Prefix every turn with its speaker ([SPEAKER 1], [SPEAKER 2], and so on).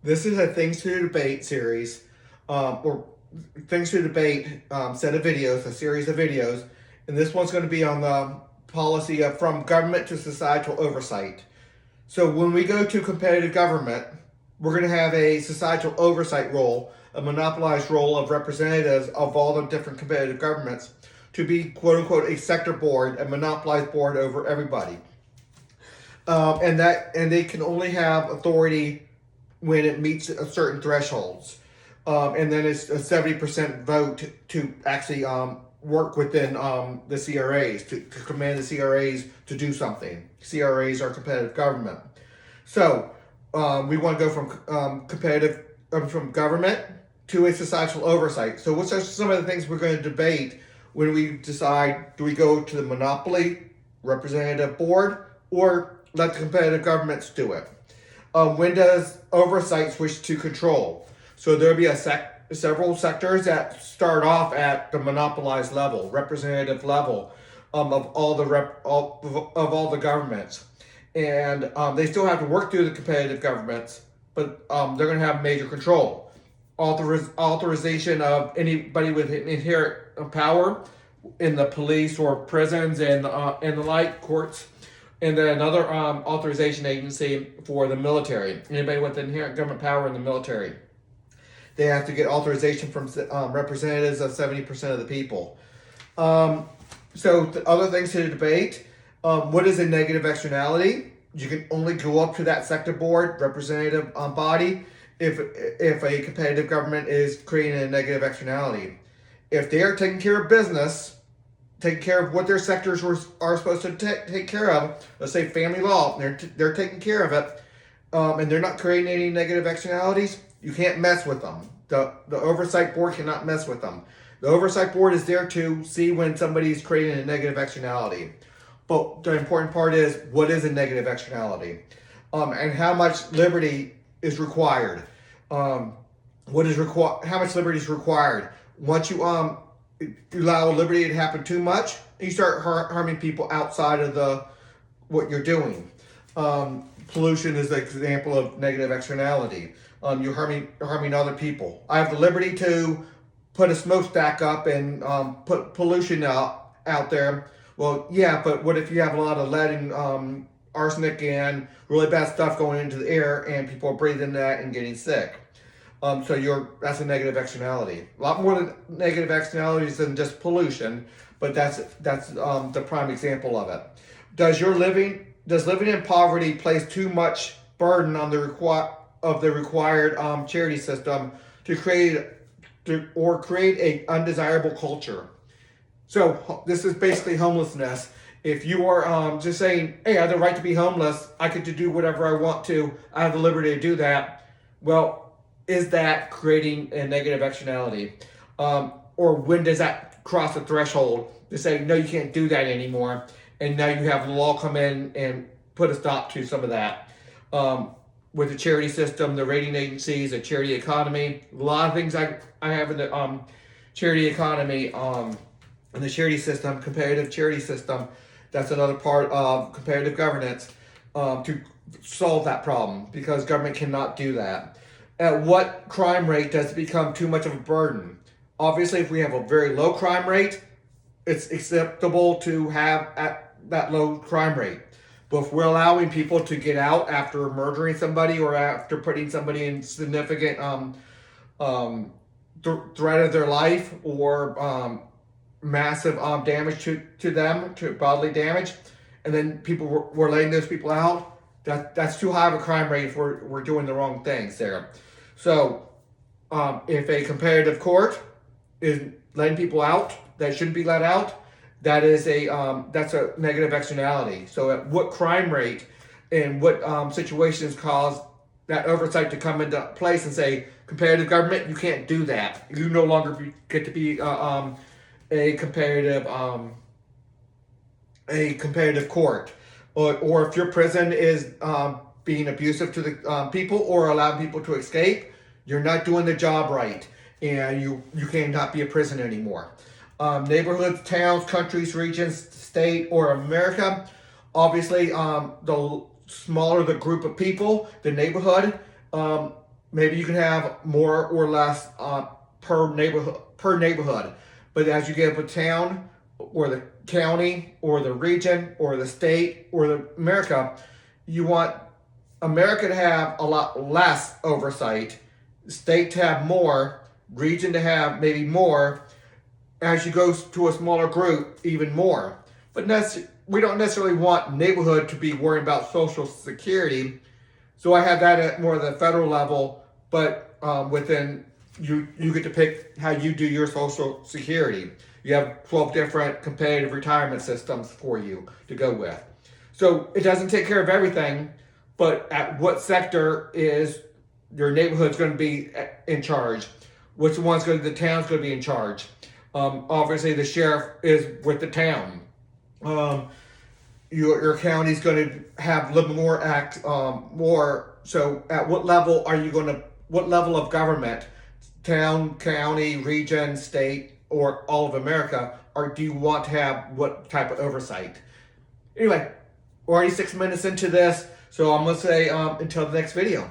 [SPEAKER 1] This is a Things to Debate series, or Things to Debate set of videos, a series of videos. And this one's going to be on the policy of from government to societal oversight. So when we go to competitive government, we're going to have a societal oversight role, a monopolized role of representatives of all the different competitive governments to be quote unquote a sector board, a monopolized board over everybody. And they can only have authority when it meets a certain thresholds. And then it's a 70% vote to actually work within the CRAs, to command the CRAs to do something. CRAs are competitive government. So we want to go from from government to a societal oversight. So what's some of the things we're going to debate when we decide, do we go to the monopoly representative board or let the competitive governments do it? When does oversight switch to control? So there'll be several sectors that start off at the monopolized level, representative level, of all the governments, and they still have to work through the competitive governments, but they're going to have major control. Authorization of anybody with inherent power in the police or prisons and the like courts, and then another authorization agency for the military. Anybody with inherent government power in the military, they have to get authorization from representatives of 70% of the people. Other things to debate. What is a negative externality? You can only go up to that sector board representative body if a competitive government is creating a negative externality. If they are taking care of business, taking care of what their sectors are supposed to take care of, let's say family law, they're taking care of it, and they're not creating any negative externalities, you can't mess with them. The oversight board cannot mess with them. The oversight board is there to see when somebody's creating a negative externality. But the important part is, what is a negative externality? And how much liberty is required? How much liberty is required? Once you allow liberty to happen too much, you start harming people outside of what you're doing. Pollution is an example of negative externality. You're harming other people. I have the liberty to put a smokestack up and put pollution out there. Well, yeah, but what if you have a lot of lead and arsenic and really bad stuff going into the air, and people are breathing that and getting sick? That's a negative externality. A lot more than negative externalities than just pollution, but that's the prime example of it. Does living in poverty place too much burden on the required charity system to create a undesirable culture? So this is basically homelessness. If you are just saying, "Hey, I have the right to be homeless. I get to do whatever I want to. I have the liberty to do that." Well, is that creating a negative externality? Or when does that cross the threshold to say, "No, you can't do that anymore"? And now you have the law come in and put a stop to some of that. With the charity system, the rating agencies, the charity economy, a lot of things I have in the charity economy. And the charity system, competitive charity system, that's another part of competitive governance to solve that problem, because government cannot do that. At what crime rate does it become too much of a burden? Obviously, if we have a very low crime rate, it's acceptable to have at that low crime rate. But if we're allowing people to get out after murdering somebody or after putting somebody in significant threat of their life or massive damage to them, to bodily damage, and then we're letting those people out, that's too high of a crime rate if we're doing the wrong things there. So if a competitive court is letting people out that shouldn't be let out, that's a negative externality. So at what crime rate and what situations cause that oversight to come into place and say, competitive government, you can't do that. You no longer get to be a competitive court, or if your prison is being abusive to the people or allowing people to escape, you're not doing the job right, and you cannot be a prison anymore. Neighborhoods, towns, countries, regions, state, or America. Obviously, the smaller the group of people, the neighborhood, maybe you can have more or less per neighborhood. But as you get up a town or the county or the region or the state or the America, you want America to have a lot less oversight, state to have more, region to have maybe more, as you go to a smaller group, even more. But we don't necessarily want neighborhood to be worrying about Social Security. So I have that at more of the federal level, but within you get to pick how you do your Social Security. You have 12 different competitive retirement systems for you to go with. So it doesn't take care of everything, but at what sector is your neighborhood's going to be in charge? Which one's going to, the town's going to be in charge? Obviously, the sheriff is with the town. Your county's going to have a little more more. So, at what level are you going to? What level of government, town, county, region, state, or all of America, or do you want to have what type of oversight? Anyway, we're already 6 minutes into this, so I'm going to say until the next video.